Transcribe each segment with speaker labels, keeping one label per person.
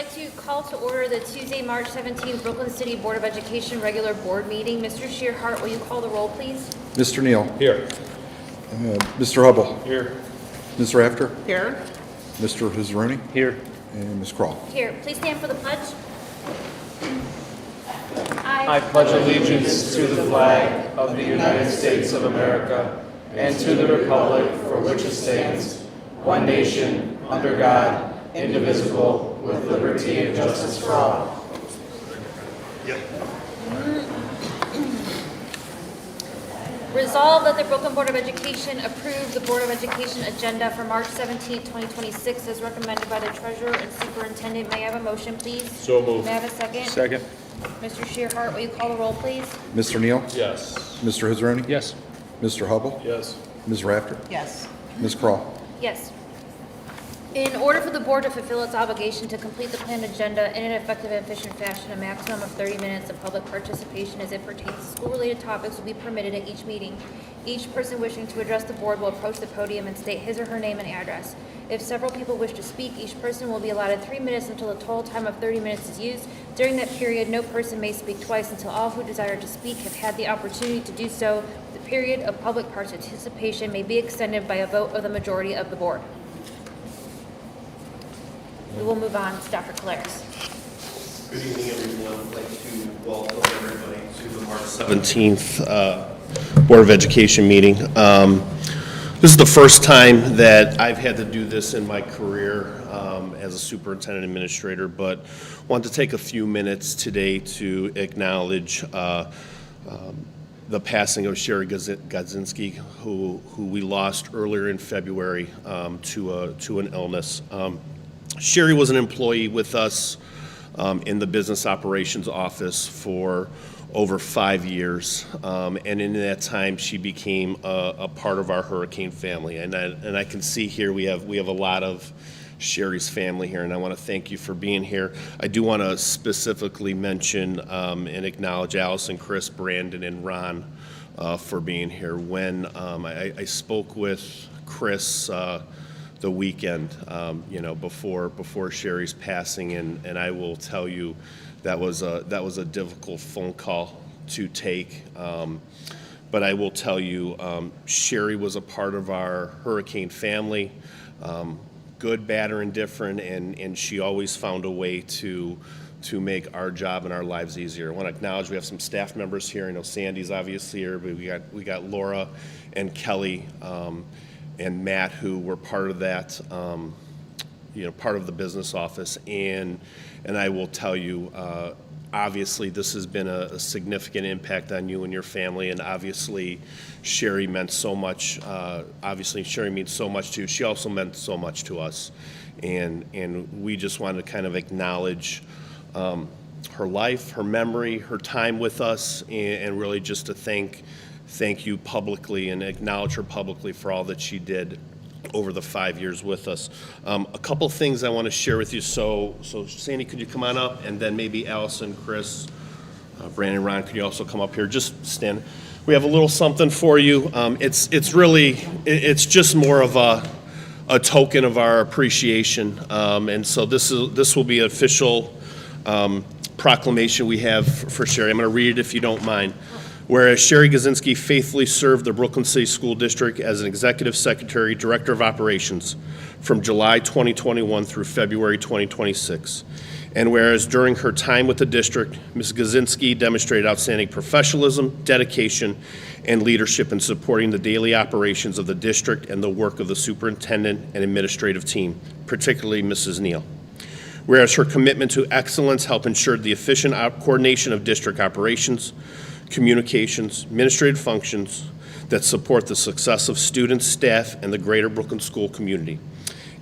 Speaker 1: like to call to order the Tuesday, March 17th Brooklyn City Board of Education regular board meeting. Mr. Shearhart, will you call the roll, please?
Speaker 2: Mr. Neal.
Speaker 3: Here.
Speaker 2: Mr. Hubble.
Speaker 3: Here.
Speaker 2: Ms. Rafter.
Speaker 4: Here.
Speaker 2: Mr. Hizaroni.
Speaker 3: Here.
Speaker 2: And Ms. Kroll.
Speaker 1: Here, please stand for the pledge.
Speaker 5: I pledge allegiance to the flag of the United States of America and to the republic for which it stands, one nation, under God, indivisible, with liberty and justice for all.
Speaker 1: Resolved that the Brooklyn Board of Education approve the Board of Education agenda for March 17th, 2026 as recommended by the Treasurer and Superintendent. May I have a motion, please?
Speaker 3: So moved.
Speaker 1: May I have a second?
Speaker 3: Second.
Speaker 1: Mr. Shearhart, will you call the roll, please?
Speaker 2: Mr. Neal.
Speaker 3: Yes.
Speaker 2: Mr. Hizaroni.
Speaker 3: Yes.
Speaker 2: Mr. Hubble.
Speaker 3: Yes.
Speaker 2: Ms. Rafter.
Speaker 4: Yes.
Speaker 2: Ms. Kroll.
Speaker 1: Yes. In order for the board to fulfill its obligation to complete the planned agenda in an effective and efficient fashion, a maximum of 30 minutes of public participation as it pertains to school-related topics will be permitted at each meeting. Each person wishing to address the board will approach the podium and state his or her name and address. If several people wish to speak, each person will be allotted 3 minutes until the total time of 30 minutes is used. During that period, no person may speak twice until all who desire to speak have had the opportunity to do so. The period of public participation may be extended by a vote of the majority of the board. We will move on to Dr. Caleres.
Speaker 6: Good evening, everyone. I'd like to welcome everybody to the March 17th Board of Education meeting. This is the first time that I've had to do this in my career as a superintendent administrator, but want to take a few minutes today to acknowledge the passing of Shari Godinsky, who we lost earlier in February to an illness. Shari was an employee with us in the business operations office for over 5 years, and in that time she became a part of our hurricane family. And I can see here we have a lot of Shari's family here, and I want to thank you for being here. I do want to specifically mention and acknowledge Allison, Chris, Brandon, and Ron for being here. When I spoke with Chris the weekend, before Shari's passing, and I will tell you that was a difficult phone call to take. But I will tell you, Shari was a part of our hurricane family, good, bad, or indifferent, and she always found a way to make our job and our lives easier. I want to acknowledge we have some staff members here. I know Sandy's obviously here, but we got Laura and Kelly. And Matt, who were part of that, part of the business office. And I will tell you, obviously, this has been a significant impact on you and your family. And obviously, Shari meant so much. Shari means so much to you. She also meant so much to us. And we just wanted to kind of acknowledge her life, her memory, her time with us, and really just to thank you publicly and acknowledge her publicly for all that she did over the 5 years with us. A couple things I want to share with you. So Sandy, could you come on up? And then maybe Allison, Chris, Brandon, Ron, could you also come up here? Just stand. We have a little something for you. It's just more of a token of our appreciation. And so this will be an official proclamation we have for Shari. I'm going to read it if you don't mind. Whereas Shari Godinsky faithfully served the Brooklyn City School District as an Executive Secretary, Director of Operations from July 2021 through February 2026. And whereas during her time with the district, Ms. Godinsky demonstrated outstanding professionalism, dedication, and leadership in supporting the daily operations of the district and the work of the superintendent and administrative team, particularly Mrs. Neal. Whereas her commitment to excellence helped ensure the efficient coordination of district operations, communications, administrative functions that support the success of students, staff, and the greater Brooklyn school community.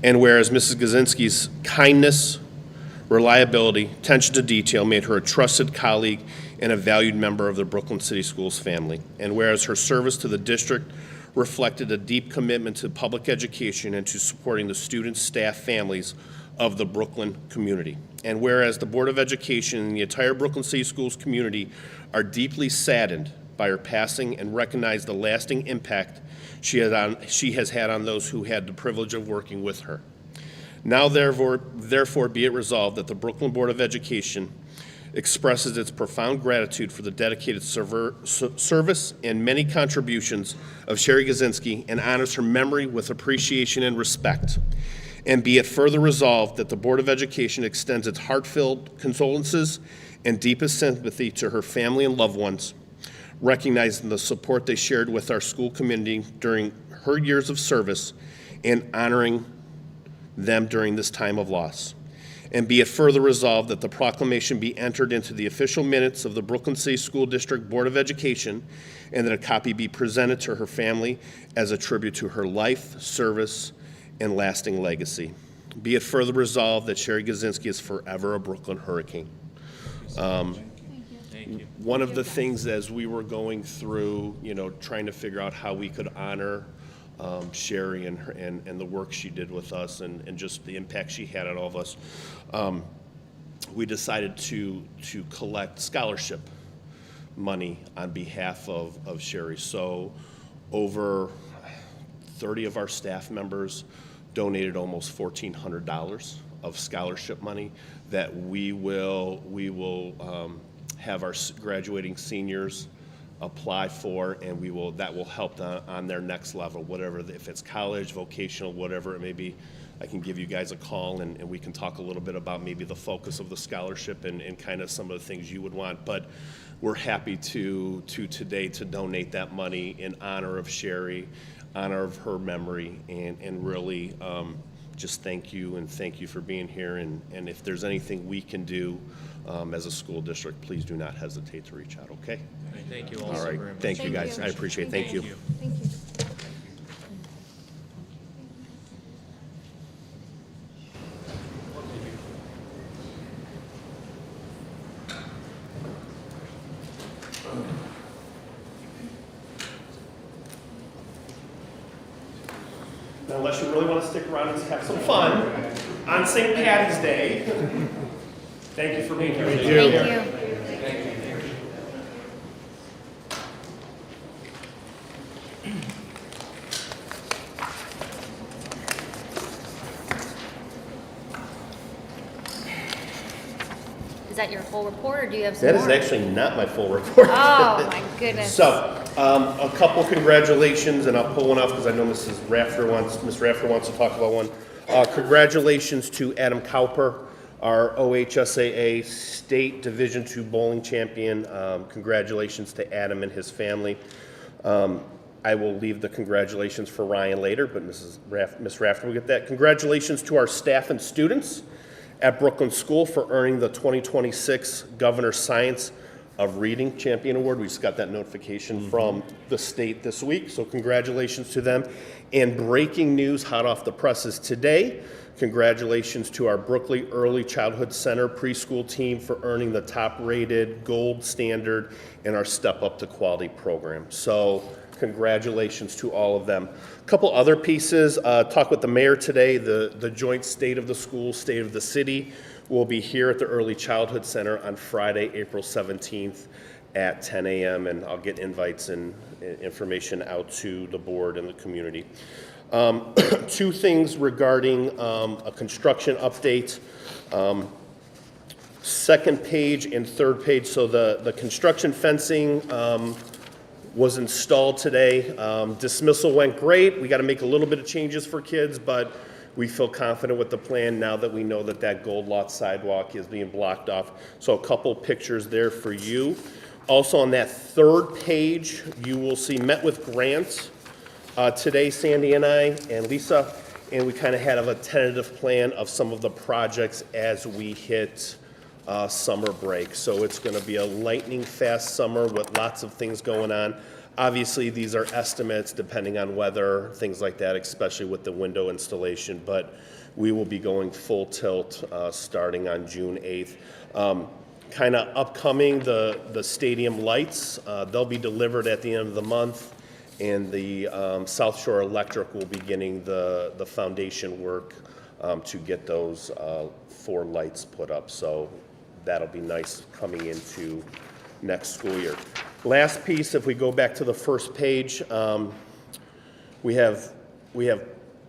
Speaker 6: And whereas Mrs. Godinsky's kindness, reliability, attention to detail made her a trusted colleague and a valued member of the Brooklyn City Schools family. And whereas her service to the district reflected a deep commitment to public education and to supporting the students, staff, families of the Brooklyn community. And whereas the Board of Education and the entire Brooklyn City Schools community are deeply saddened by her passing and recognize the lasting impact she has had on those who had the privilege of working with her. Now therefore be it resolved that the Brooklyn Board of Education expresses its profound gratitude for the dedicated service and many contributions of Shari Godinsky and honors her memory with appreciation and respect. And be it further resolved that the Board of Education extends its heartfelt condolences and deepest sympathy to her family and loved ones, recognizing the support they shared with our school community during her years of service and honoring them during this time of loss. And be it further resolved that the proclamation be entered into the official minutes of the Brooklyn City School District Board of Education, and that a copy be presented to her family as a tribute to her life, service, and lasting legacy. Be it further resolved that Shari Godinsky is forever a Brooklyn Hurricane. One of the things as we were going through, trying to figure out how we could honor Shari and the work she did with us and just the impact she had on all of us, we decided to collect scholarship money on behalf of Shari. So over 30 of our staff members donated almost $1,400 of scholarship money that we will have our graduating seniors apply for, and that will help on their next level, whatever, if it's college, vocational, whatever it may be. I can give you guys a call and we can talk a little bit about maybe the focus of the scholarship and kind of some of the things you would want. But we're happy today to donate that money in honor of Shari, honor of her memory, and really just thank you for being here. And if there's anything we can do as a school district, please do not hesitate to reach out, okay?
Speaker 5: Thank you
Speaker 6: All
Speaker 5: also
Speaker 6: right,
Speaker 5: very much.
Speaker 6: thank you guys, I appreciate it, thank you.
Speaker 1: Thank you.
Speaker 6: Now, unless you really want to stick around and have some fun on St. Patty's Day. Thank you for being here.
Speaker 1: Thank you. Is that your full report, or do you have some
Speaker 6: That
Speaker 1: more?
Speaker 6: is actually not my full report.
Speaker 1: Oh, my goodness.
Speaker 6: So, a couple congratulations, and I'll pull one off because I know Ms. Rafter wants to talk about one. Congratulations to Adam Cowper, our OHSAA State Division II bowling champion. Congratulations to Adam and his family. I will leave the congratulations for Ryan later, but Ms. Rafter will get that. Congratulations to our staff and students at Brooklyn School for earning the 2026 Governor Science of Reading Champion Award. We just got that notification from the state this week, so congratulations to them. And breaking news hot off the presses today, congratulations to our Brooklyn Early Childhood Center preschool team for earning the top-rated gold standard in our Step Up to Quality program. So congratulations to all of them. A couple other pieces, talk with the mayor today, the joint state of the school, state of the city will be here at the Early Childhood Center on Friday, April 17th at 10 a.m. and I'll get invites and information out to the board and the community. Two things regarding a construction update. Second page and third page, so the construction fencing was installed today. Dismissal went great. We got to make a little bit of changes for kids, but we feel confident with the plan now that we know that that gold lot sidewalk is being blocked off. So a couple pictures there for you. Also on that third page, you will see met with Grant today, Sandy and I and Lisa, and we kind of had a tentative plan of some of the projects as we hit summer break. So it's going to be a lightning fast summer with lots of things going on. Obviously, these are estimates depending on weather, things like that, especially with the window installation, but we will be going full tilt starting on June 8th. Kind of upcoming, the stadium lights, they'll be delivered at the end of the month, and the South Shore Electric will be beginning the foundation work to get those 4 lights put up. So that'll be nice coming into next school year. Last piece, if we go back to the first page, we have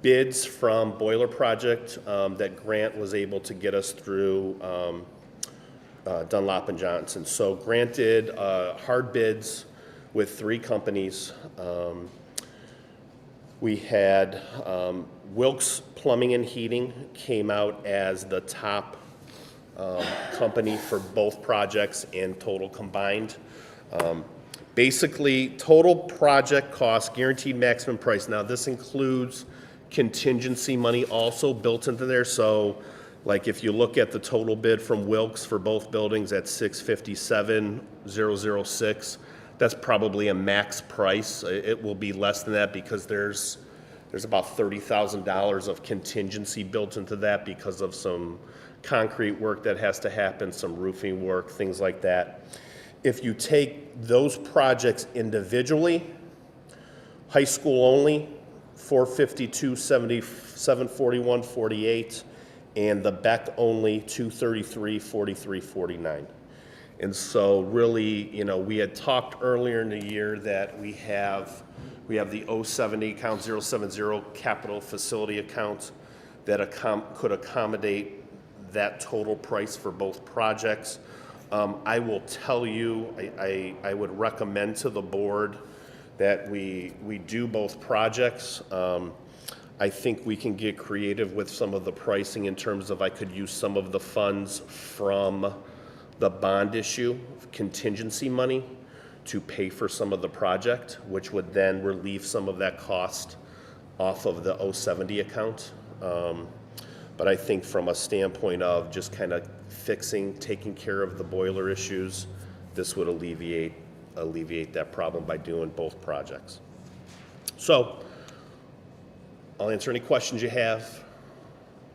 Speaker 6: bids from boiler project that Grant was able to get us through Dunlop and Johnson. So Grant did hard bids with 3 companies. We had Wilkes Plumbing and Heating came out as the top company for both projects and total combined. Basically, total project cost, guaranteed maximum price. Now, this includes contingency money also built into there. So, like if you look at the total bid from Wilkes for both buildings at $657,006, that's probably a max price. It will be less than that because there's about $30,000 of contingency built into that because of some concrete work that has to happen, some roofing work, things like that. If you take those projects individually, high school only, $452.70, $741.48, and the Beck only, $233.43.49. And so really, you know, we had talked earlier in the year that we have the 070 account, 070 capital facility account that could accommodate that total price for both projects. I will tell you, I would recommend to the board that we do both projects. I think we can get creative with some of the pricing in terms of I could use some of the funds from the bond issue, contingency money, to pay for some of the project, which would then relieve some of that cost off of the 070 account. But I think from a standpoint of just kind of taking care of the boiler issues, this would alleviate that problem by doing both projects. So I'll answer any questions you have.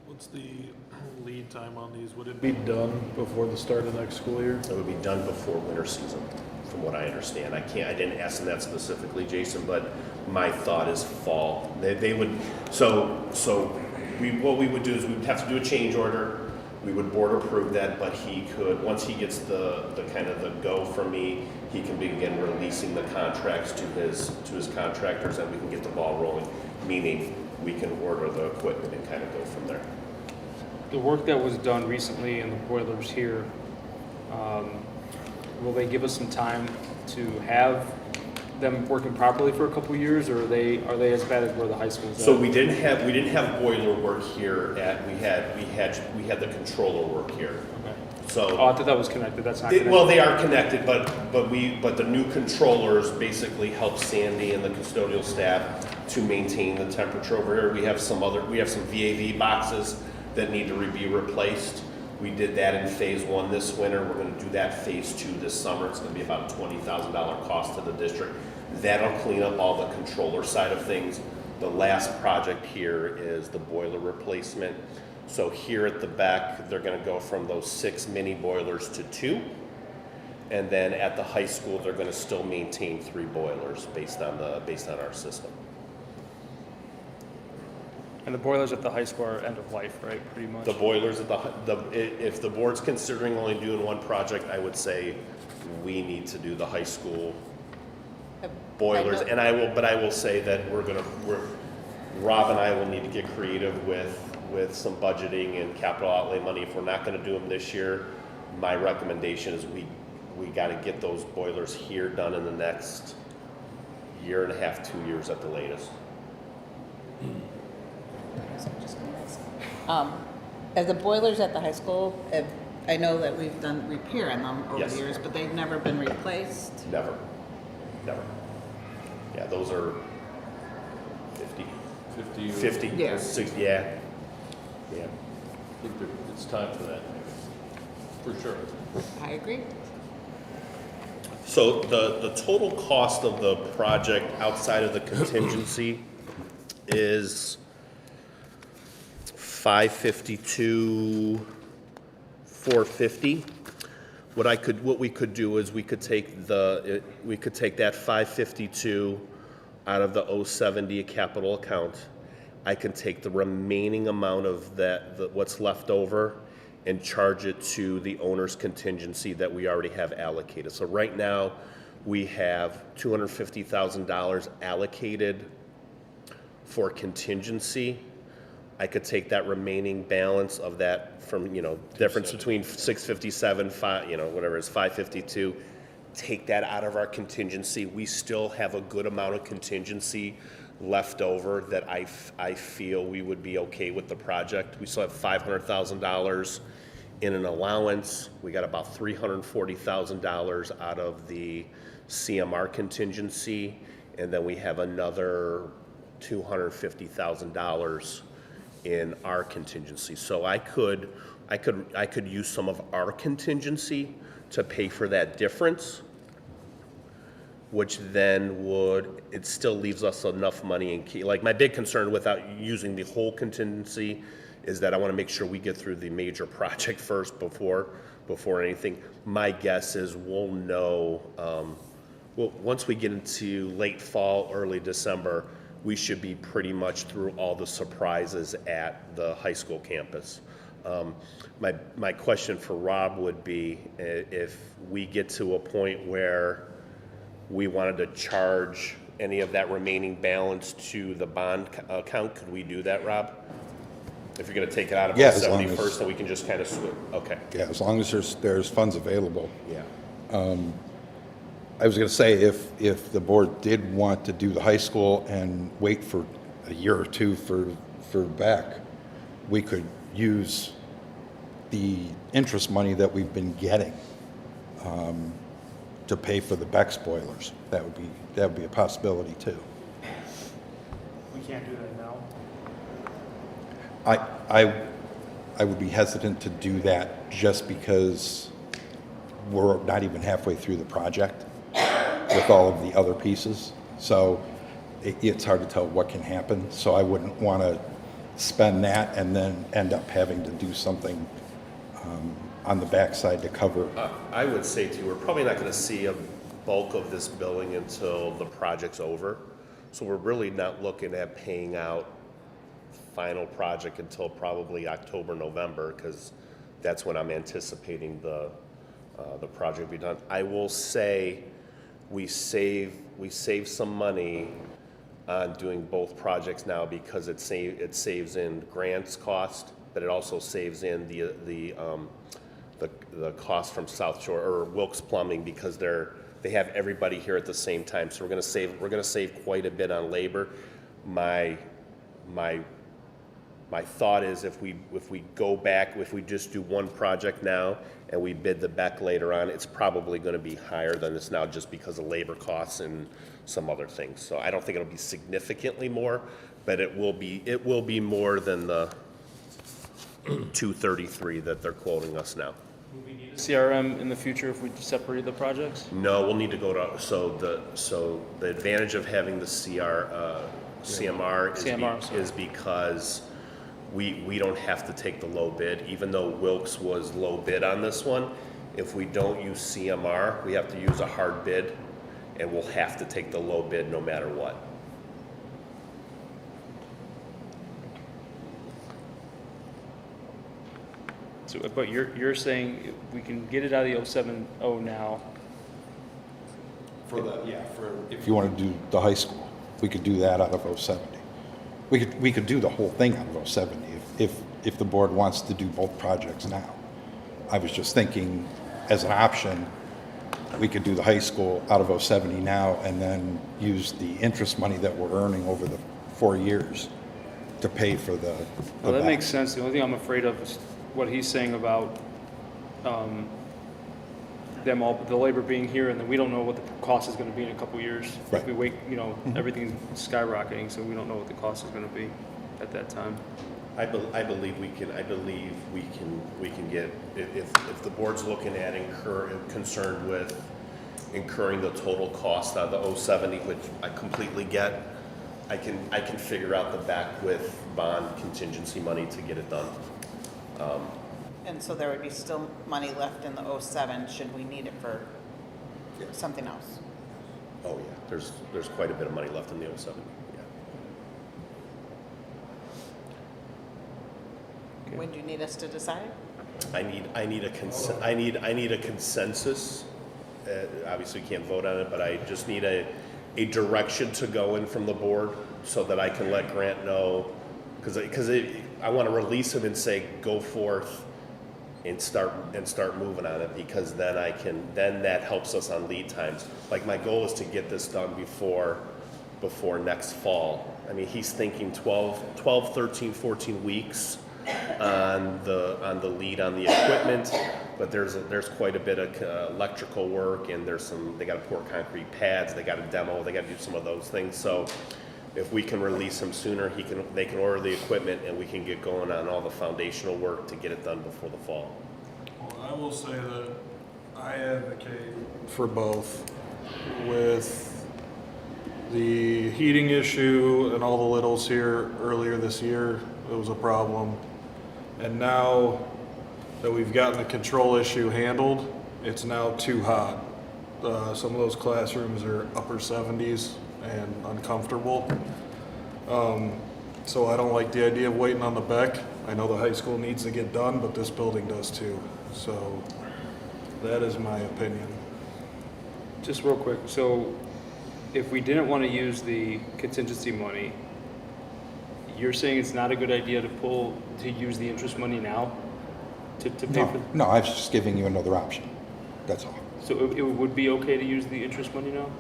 Speaker 3: What's the lead time on these? Would it be done before the start of next school year?
Speaker 6: It would be done before winter season, from what I understand. I didn't ask them that specifically, Jason, but my thought is fall. They would, what we would do is we would have to do a change order. We would board approve that, but he could, once he gets the kind of the go from me, he can begin releasing the contracts to his contractors, and we can get the ball rolling, meaning we can order the equipment and kind of go from there.
Speaker 4: The work that was done recently in the boilers here, will they give us some time to have them working properly for a couple of years, or are they as bad as where the high school is at?
Speaker 6: So we didn't have boiler work here we had the controller work here.
Speaker 4: Okay.
Speaker 6: So
Speaker 4: Oh, I thought that was connected. That's not connected.
Speaker 6: well, they are connected, but the new controllers basically help Sandy and the custodial staff to maintain the temperature over here. We have some VAV boxes that need to be replaced. We did that in phase 1 this winter. We're going to do that phase 2 this summer. It's going to be about a $20,000 cost to the district. That'll clean up all the controller side of things. The last project here is the boiler replacement. So here at the back, they're going to go from those 6 mini boilers to 2. And then at the high school, they're going to still maintain 3 boilers based on our system.
Speaker 4: And the boilers at the high school are end of life, right? Pretty much.
Speaker 6: The boilers at if the board's considering only doing one project, I would say we need to do the high school boilers. And I will say that Rob and I will need to get creative with some budgeting and capital outlay money. If we're not going to do them this year, my recommendation is we got to get those boilers here done in the next year and a half, 2 years at the latest.
Speaker 7: As the boilers at the high school, I know that we've done repair on them over
Speaker 6: Yes.
Speaker 7: the years, but they've never been replaced.
Speaker 6: Never. Yeah, those are 50. 50,
Speaker 7: Yeah.
Speaker 6: 60, yeah.
Speaker 3: I think it's time for that, for sure.
Speaker 7: I agree.
Speaker 6: So the total cost of the project outside of the contingency is $552,450. What we could do is we could take that 552 out of the 070 capital account. I can take the remaining amount of what's left over and charge it to the owner's contingency that we already have allocated. So right now, we have $250,000 allocated for contingency, I could take that remaining balance of that from, difference between 657, whatever it is, 552, take that out of our contingency. We still have a good amount of contingency left over that I feel we would be okay with the project. We still have $500,000 in an allowance. We got about $340,000 out of the CMR contingency, and then we have another $250,000 in our contingency. So I could use some of our contingency to pay for that difference, which then it still leaves us enough money in key. Like, my big concern without using the whole contingency is that I want to make sure we get through the major project first before anything. My guess is we'll know, once we get into late fall, early December, we should be pretty much through all the surprises at the high school campus. My question for Rob would be, if we get to a point where we wanted to charge any of that remaining balance to the bond account, could we do that, Rob? If you're gonna take it out of
Speaker 2: Yeah,
Speaker 6: the
Speaker 2: as long as-
Speaker 6: 71st, then we can just kind of switch, okay.
Speaker 2: Yeah, as long as there's funds available.
Speaker 6: Yeah.
Speaker 2: I was going to say, if the board did want to do the high school and wait for a year or two for Beck, we could use the interest money that we've been getting to pay for the Beck spoilers. That would be a possibility too.
Speaker 4: We can't do that now.
Speaker 2: I would be hesitant to do that just because we're not even halfway through the project with all of the other pieces. So it's hard to tell what can happen. So I wouldn't want to spend that and then end up having to do something on the backside to cover.
Speaker 6: I would say too, we're probably not gonna see a bulk of this billing until the project's over. So we're really not looking at paying out final project until probably October, November, because that's when I'm anticipating the project will be done. I will say we save some money on doing both projects now because it saves in grants cost, but it also saves in the cost from South Shore or Wilkes Plumbing because they have everybody here at the same time. So we're gonna save quite a bit on labor. My thought is if we go back, if we just do one project now and we bid the Beck later on, it's probably going to be higher than this now just because of labor costs and some other things. So I don't think it'll be significantly more, but it will be more than the 233 that they're quoting us now.
Speaker 4: Will we need a CRM in the future if we separate the projects?
Speaker 6: No, we'll need to go to, so the advantage of having the CMR is because we don't have to take the low bid, even though Wilkes was low bid on this one. If we don't use CMR, we have to use a hard bid, and we'll have to take the low bid no matter what.
Speaker 4: So, but you're saying we can get it out of the 070 now.
Speaker 2: If you want to do the high school, we could do that out of 070. We could do the whole thing out of 070 if the board wants to do both projects now. I was just thinking, as an option, we could do the high school out of 070 now and then use the interest money that we're earning over the 4 years to pay for the
Speaker 4: Well, that
Speaker 2: back.
Speaker 4: makes sense. The only thing I'm afraid of is what he's saying about the labor being here, and then we don't know what the cost is going to be in a couple years.
Speaker 2: Right.
Speaker 4: If we wait, everything's skyrocketing, so we don't know what the cost is going to be at that time.
Speaker 6: I believe we can get, if the board's looking at concerned with incurring the total cost out of the 070, which I completely get, I can figure out the back with bond contingency money to get it done.
Speaker 7: And so there would be still money left in the 07 should we need it for something else.
Speaker 6: Oh yeah, there's quite a bit of money left in the 070, yeah.
Speaker 4: Okay.
Speaker 7: When do you need us to decide?
Speaker 6: I need a consensus. Obviously, we can't vote on it, but I just need a direction to go in from the board so that I can let Grant know, because I want to release him and say, go forth and start moving on it, because then that helps us on lead times. Like, my goal is to get this done before next fall. I mean, he's thinking 12, 13, 14 weeks on the lead on the equipment, but there's quite a bit of electrical work, and they got to pour concrete pads, they got to demo, they got to do some of those things. So if we can release him sooner, they can order the equipment, and we can get going on all the foundational work to get it done before the fall.
Speaker 3: Well, I will say that I advocate for both. With the heating issue and all the littles here earlier this year, it was a problem. And now that we've gotten the control issue handled, it's now too hot. Some of those classrooms are upper 70s and uncomfortable. So I don't like the idea of waiting on the BEC. I know the high school needs to get done, but this building does too. So that is my opinion.
Speaker 4: Just real quick, so if we didn't want to use the contingency money, you're saying it's not a good idea to use the interest money now to pay for?
Speaker 2: No, I was just giving you another option. That's all.
Speaker 4: So it would be okay to use the interest money now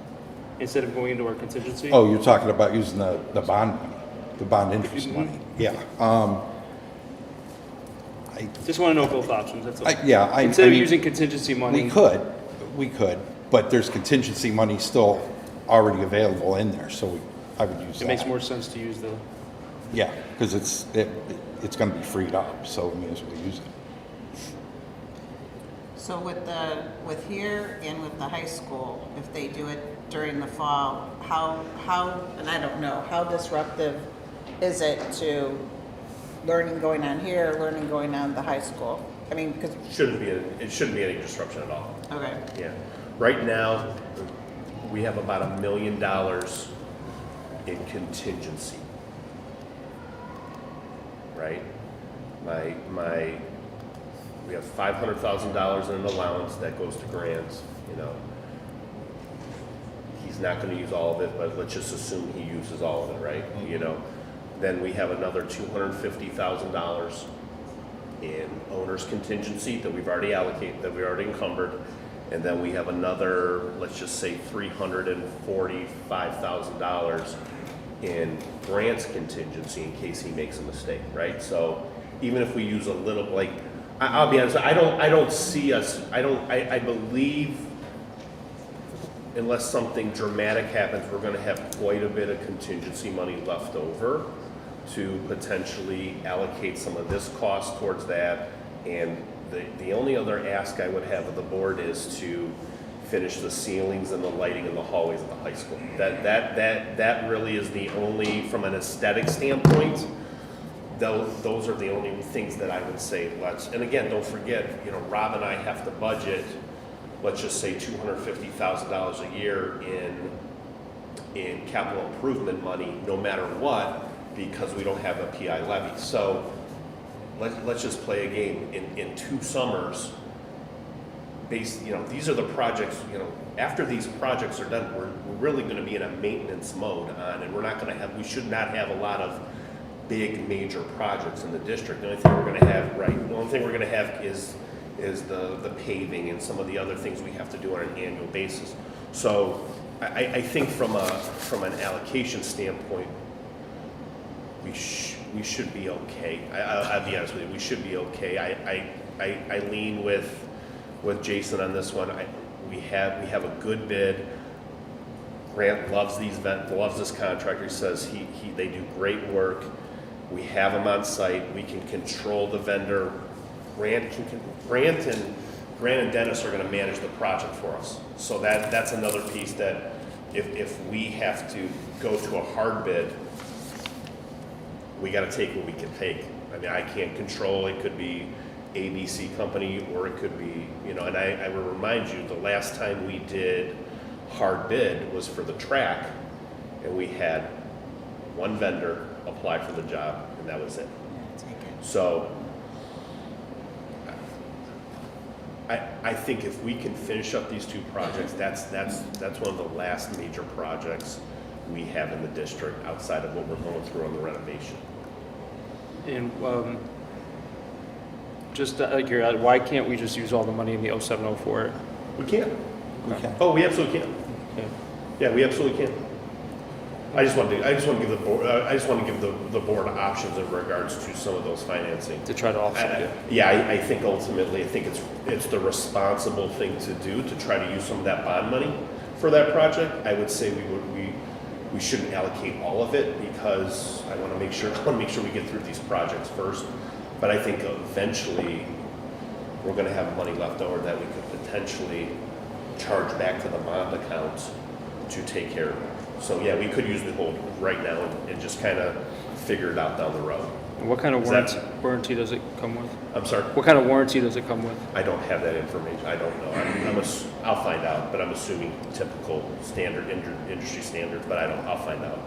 Speaker 4: instead of going into our contingency?
Speaker 2: Oh, you're talking about using the bond money, the bond interest money. Yeah.
Speaker 4: Just want to know both options, that's all.
Speaker 2: I
Speaker 4: Instead of
Speaker 2: mean,
Speaker 4: using contingency money.
Speaker 2: we could, but there's contingency money still already available in there, so I would use that.
Speaker 4: It makes more sense to use the,
Speaker 2: Yeah, because it's going to be freed up, so we may as well use it.
Speaker 7: So with here and with the high school, if they do it during the fall, how, and I don't know, how disruptive is it to learning going on here, learning going on the high school? I mean, because.
Speaker 6: It shouldn't be any disruption at all.
Speaker 7: Okay.
Speaker 6: Yeah. Right now, we have about $1 million in contingency. Right? We have $500,000 in an allowance that goes to grants, you know. He's not gonna use all of it, but let's just assume he uses all of it, right? You know, then we have another $250,000 in owner's contingency that we've already allocated, that we already encumbered. And then we have another, let's just say $345,000 in grants contingency in case he makes a mistake, right? So even if we use a little, like, I'll be honest, I don't see us, I believe unless something dramatic happens, we're gonna have quite a bit of contingency money left over to potentially allocate some of this cost towards that. And the only other ask I would have of the board is to finish the ceilings and the lighting in the hallways of the high school. That really is the only, from an aesthetic standpoint, those are the only things that I would say let's, and again, don't forget, you know, Rob and I have to budget, let's just say $250,000 a year in capital improvement money, no matter what, because we don't have a PI levy. So let's just play a game. In 2 summers, you know, these are the projects, you know, after these projects are done, we're really gonna be in a maintenance mode on, and we should not have a lot of big major projects in the district. The only thing we're gonna have is the paving and some of the other things we have to do on an annual basis. So I think from an allocation standpoint, we should be okay. I'll be honest with you, we should be okay. I lean with Jason on this one. We have a good bid. Grant loves this contractor. He says they do great work. We have them on site. We can control the vendor. Grant and Dennis are going to manage the project for us. So that's another piece that if we have to go to a hard bid, we got to take what we can take. I mean, I can't control. It could be ABC company, or it could be, you know. And I will remind you, the last time we did hard bid was for the track, and we had one vendor apply for the job, and that was it. So I think if we can finish up these 2 projects, that's one of the last major projects we have in the district outside of what we're going through on the renovation.
Speaker 4: And just out of curiosity, why can't we just use all the money in the 07, 04?
Speaker 6: We can.
Speaker 2: We can.
Speaker 6: Oh, we absolutely can.
Speaker 4: Okay.
Speaker 6: Yeah, we absolutely can. I just want to give the board, the board options in regards to some of those financing.
Speaker 4: To try to offset it.
Speaker 6: I think ultimately, I think it's the responsible thing to do to try to use some of that bond money for that project. I would say we shouldn't allocate all of it because I want to make sure we get through these projects first. But I think eventually we're going to have money left over that we could potentially charge back to the bond account to take care of it. So yeah, we could use the whole right now and just kind of figure it out down the road.
Speaker 4: And what kind of
Speaker 6: Is that-
Speaker 4: warranty does it come with?
Speaker 6: I'm sorry,
Speaker 4: What kind of warranty does it come with?
Speaker 6: I don't have that information. I don't know. I'll find out, but I'm assuming typical standard industry standards. But I'll find out.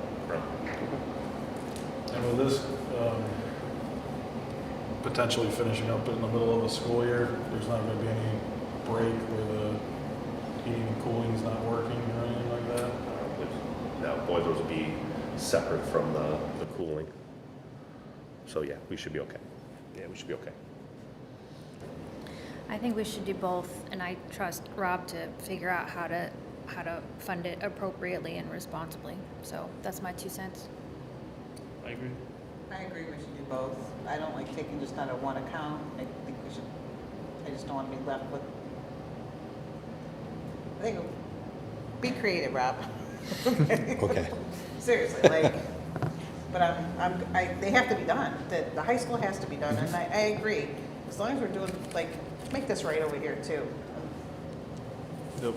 Speaker 3: And with this potentially finishing up in the middle of a school year, there's not going to be any break where the heating and cooling is not working or anything like that?
Speaker 6: Now, boilers will be separate from the cooling. So yeah, we should be okay. Yeah, we should be okay.
Speaker 1: I think we should do both, and I trust Rob to figure out how to fund it appropriately and responsibly. So that's my 2 cents.
Speaker 4: I agree.
Speaker 7: I agree we should do both. I don't like taking just out of one account. I think we should, I just don't want to be left with, I think, be creative, Rob.
Speaker 2: Okay.
Speaker 7: Seriously, like, but they have to be done. The high school has to be done, and I agree. As long as we're doing, like, make this right over here too.
Speaker 3: Yep.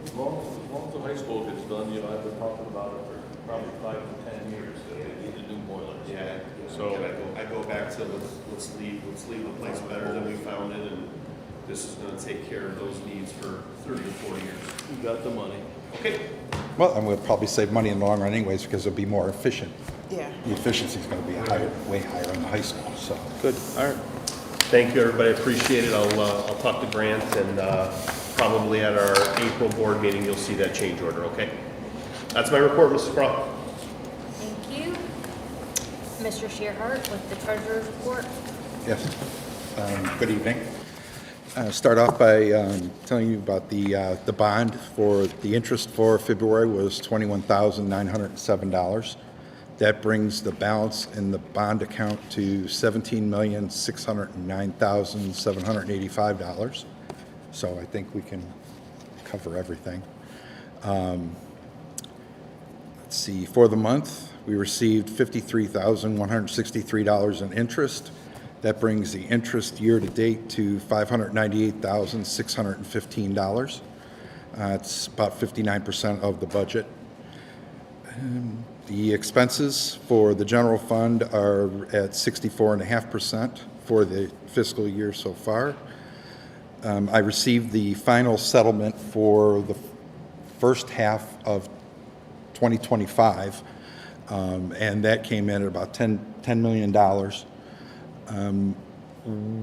Speaker 8: As long as the high school gets done, you know, I've been talking about it for probably 5 to 10 years, that they need a new boiler.
Speaker 6: Yeah.
Speaker 8: So-
Speaker 6: I go back to let's leave the place better than we found it, and this is going to take care of those needs for 30 to 40 years.
Speaker 8: We got the money.
Speaker 6: Okay.
Speaker 2: Well, and we'll probably save money in the long run anyways because it'll be more efficient.
Speaker 7: Yeah.
Speaker 2: The efficiency is going to be way higher in the high school, so.
Speaker 4: Good, all right.
Speaker 6: Thank you, everybody. I appreciate it. I'll talk to Grant, and probably at our April board meeting, you'll see that change order, okay? That's my report, Mrs. Croft.
Speaker 1: Thank you. Mr. Shearhart with the treasurer's report.
Speaker 2: Yes. Good evening. Start off by telling you about the bond for the interest for February was $21,907. That brings the balance in the bond account to $17,609,785. So I think we can cover everything. Let's see, for the month, we received $53,163 in interest. That brings the interest year-to-date to $598,615. It's about 59% of the budget. The expenses for the general fund are at 64.5% for the fiscal year so far. I received the final settlement for the first half of 2025, and that came in at about $10 million.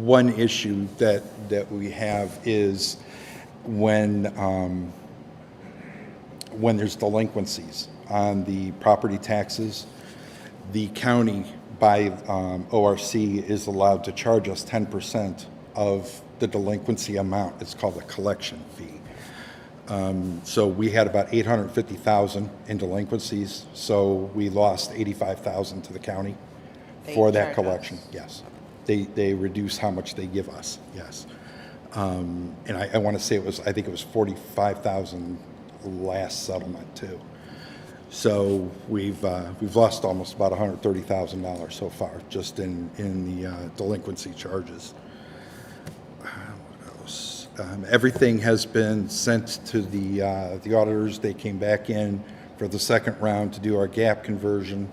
Speaker 2: One issue that we have is when there's delinquencies on the property taxes, the county by ORC is allowed to charge us 10% of the delinquency amount. It's called a collection fee. So we had about $850,000 in delinquencies, so we lost $85,000 to the county for
Speaker 7: They
Speaker 2: that
Speaker 7: charge
Speaker 2: collection.
Speaker 7: us.
Speaker 2: Yes, they reduce how much they give us. Yes, and I want to say I think it was $45,000 last settlement too. So we've lost almost about $130,000 so far just in the delinquency charges. What else? Everything has been sent to the auditors. They came back in for the second round to do our gap conversion,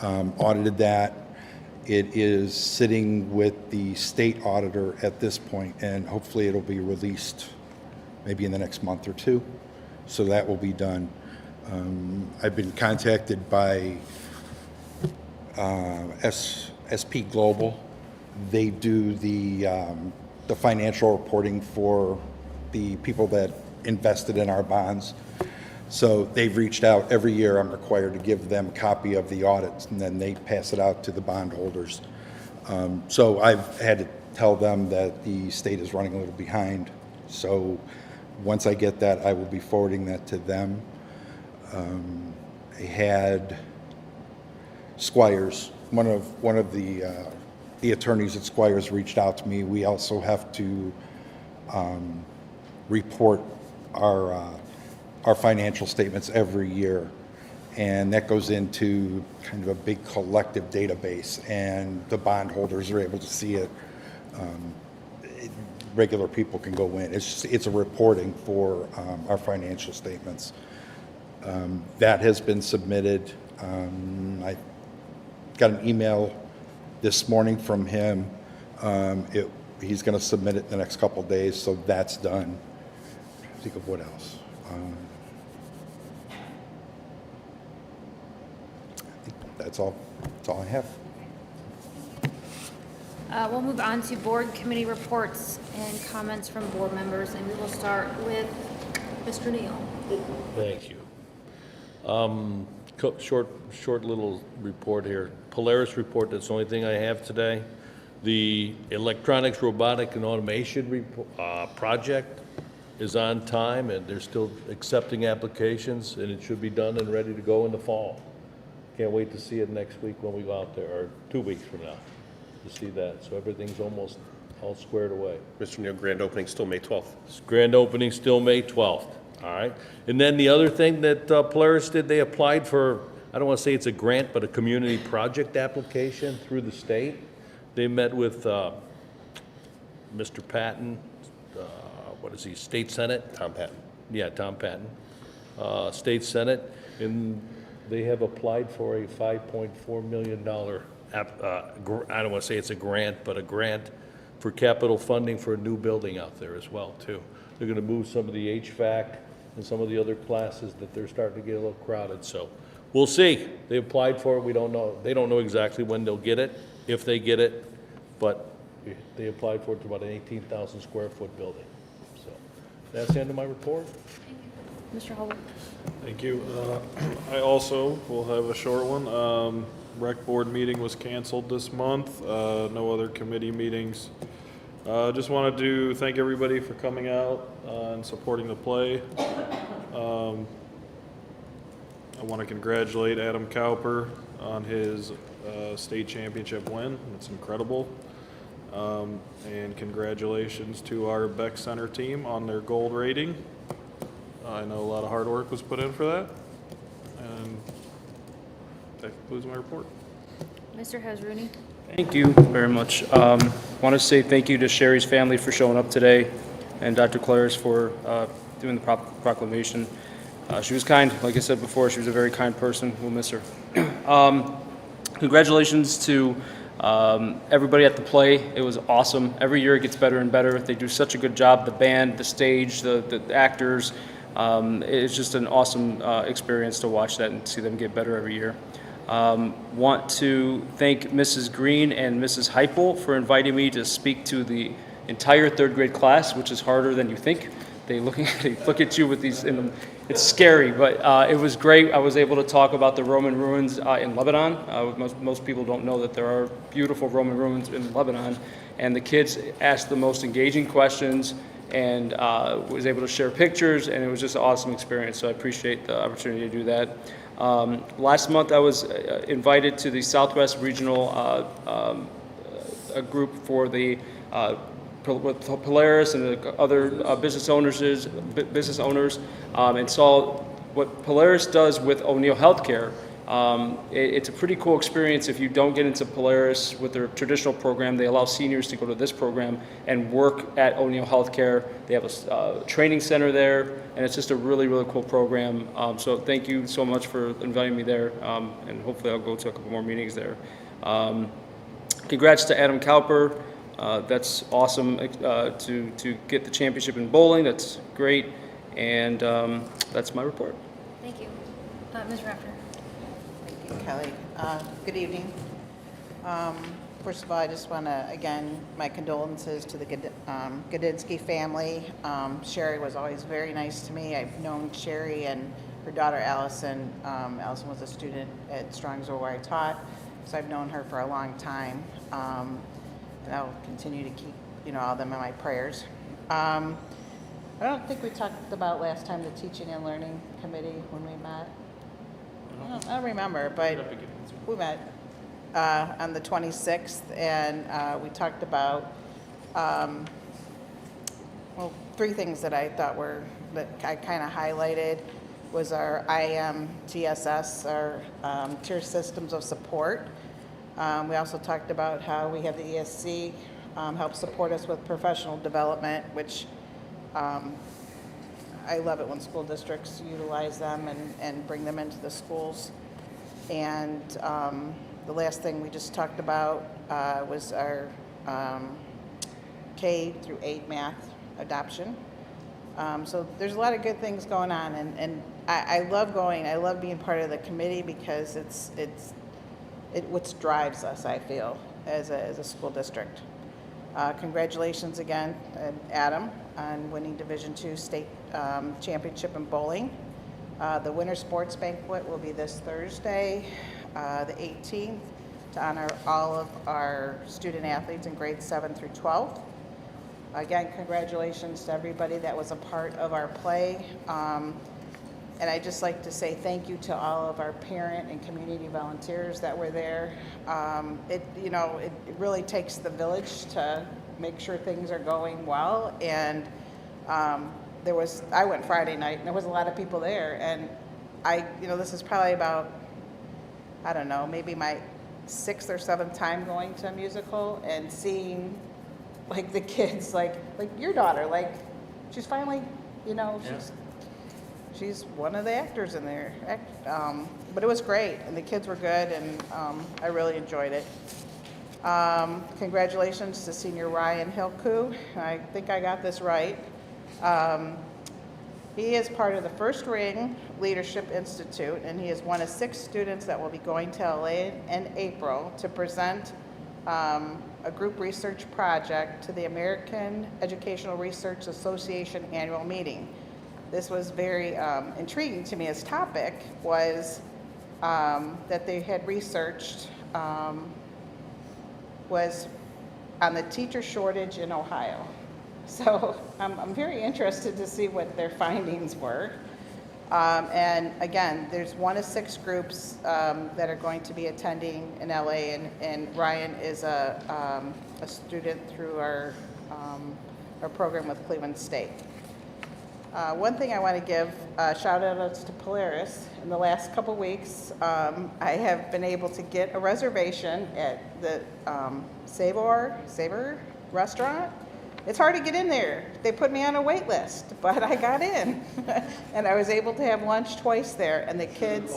Speaker 2: audited that. It is sitting with the state auditor at this point, and hopefully it'll be released maybe in the next month or two. So that will be done. I've been contacted by SP Global. They do the financial reporting for the people that invested in our bonds. So they've reached out. Every year, I'm required to give them a copy of the audits, and then they pass it out to the bondholders. So I've had to tell them that the state is running a little behind. So once I get that, I will be forwarding that to them. I had Squires, one of the attorneys at Squires reached out to me. We also have to report our financial statements every year, and that goes into kind of a big collective database, and the bondholders are able to see it. Regular people can go in. It's a reporting for our financial statements. That has been submitted. I got an email this morning from him. He's going to submit it in the next couple of days, so that's done. Think of what else. I think that's all. That's all I have.
Speaker 1: We'll move on to board committee reports and comments from board members, and we will start with Mr. Neal.
Speaker 8: Thank you. Short little report here. Polaris report, that's the only thing I have today. The electronics, robotic, and automation project is on time, and they're still accepting applications, and it should be done and ready to go in the fall. Can't wait to see it next week when we go out there, or 2 weeks from now, to see that. So everything's almost all squared away.
Speaker 6: Mr. Neal, grand opening still May 12th.
Speaker 8: Grand opening still May 12th, all right? And then the other thing that Polaris did, they applied for, I don't want to say it's a grant, but a community project application through the state. They met with Mr. Patton, what is he, State Senate?
Speaker 6: Tom Patton.
Speaker 8: Yeah, Tom Patton, State Senate, and they have applied for a $5.4 million, I don't want to say it's a grant, but a grant for capital funding for a new building out there as well, too. They're going to move some of the HVAC and some of the other classes that they're starting to get a little crowded, so we'll see. They applied for it, we don't know, they don't know exactly when they'll get it, if they get it, but they applied for it to about an 18,000 square foot building. So that's the end of my report.
Speaker 1: Mr. Hubble.
Speaker 3: Thank you. I also will have a short one. Rec board meeting was canceled this month. No other committee meetings. Just wanted to thank everybody for coming out and supporting the play. I want to congratulate Adam Cowper on his state championship win. It's incredible. And congratulations to our Beck Center team on their gold rating. I know a lot of hard work was put in for that. And that concludes my report.
Speaker 1: Mr. Hasrouni.
Speaker 4: Thank you very much. Want to say thank you to Shari's family for showing up today, and Dr. Claris for doing the proclamation. She was kind, like I said before, she was a very kind person. We'll miss her. Congratulations to everybody at the play. It was awesome. Every year it gets better and better. They do such a good job. The band, the stage, the actors. It's just an awesome experience to watch that and see them get better every year. Want to thank Mrs. Green and Mrs. Heipel for inviting me to speak to the entire third grade class, which is harder than you think. They look at you with these, it's scary, but it was great. I was able to talk about the Roman ruins in Lebanon. Most people don't know that there are beautiful Roman ruins in Lebanon, and the kids asked the most engaging questions and was able to share pictures, and it was just an awesome experience, so I appreciate the opportunity to do that. Last month I was invited to the Southwest Regional a group for the with Polaris and the other business owners, and saw what Polaris does with O'Neill Healthcare. It's a pretty cool experience. If you don't get into Polaris with their traditional program, they allow seniors to go to this program and work at O'Neill Healthcare. They have a training center there, and it's just a really, really cool program. So thank you so much for inviting me there, and hopefully I'll go to a couple more meetings there. Congrats to Adam Cowper. That's awesome to get the championship in bowling. That's great, and that's my report.
Speaker 1: Thank you. Ms. Rafter.
Speaker 7: Thank you, Kelly. Good evening. First of all, I just want to, again, my condolences to the Godinsky family. Shari was always very nice to me. I've known Shari and her daughter Allison. Allison was a student at Strongsville where I taught, so I've known her for a long time. And I'll continue to keep, all of them in my prayers. I don't think we talked about last time the Teaching and Learning Committee when we met. I don't remember, but we met on the 26th, and we talked about, three things that I thought that I kind of highlighted was our IMTSS, our tier systems of support. We also talked about how we have the ESC help support us with professional development, which I love it when school districts utilize them and bring them into the schools. And the last thing we just talked about was our K through 8 math adoption. So there's a lot of good things going on, and I love going. I love being part of the committee because it's what drives us, I feel, as a school district. Congratulations again, Adam, on winning Division II state championship in bowling. The winter sports banquet will be this Thursday, the 18th, to honor all of our student athletes in grades 7 through 12. Again, congratulations to everybody that was a part of our play. And I'd just like to say thank you to all of our parent and community volunteers that were there. It really takes the village to make sure things are going well. And I went Friday night, and there was a lot of people there. And this is probably about, I don't know, maybe my 6th or 7th time going to a musical and seeing like the kids, like your daughter, like she's finally, she's one of the actors in there. But it was great, and the kids were good, and I really enjoyed it. Congratulations to senior Ryan Hilku. I think I got this right. He is part of the First Ring Leadership Institute, and he is one of 6 students that will be going to LA in April to present a group research project to the American Educational Research Association annual meeting. This was very intriguing to me. As topic was that they had researched was on the teacher shortage in Ohio. So I'm very interested to see what their findings were. And again, there's 1 of 6 groups that are going to be attending in LA, and Ryan is a student through our program with Cleveland State. One thing I want to give shout outs to Polaris. In the last couple weeks, I have been able to get a reservation at the Savor restaurant. It's hard to get in there. They put me on a wait list, but I got in. And I was able to have lunch twice there, and the kids,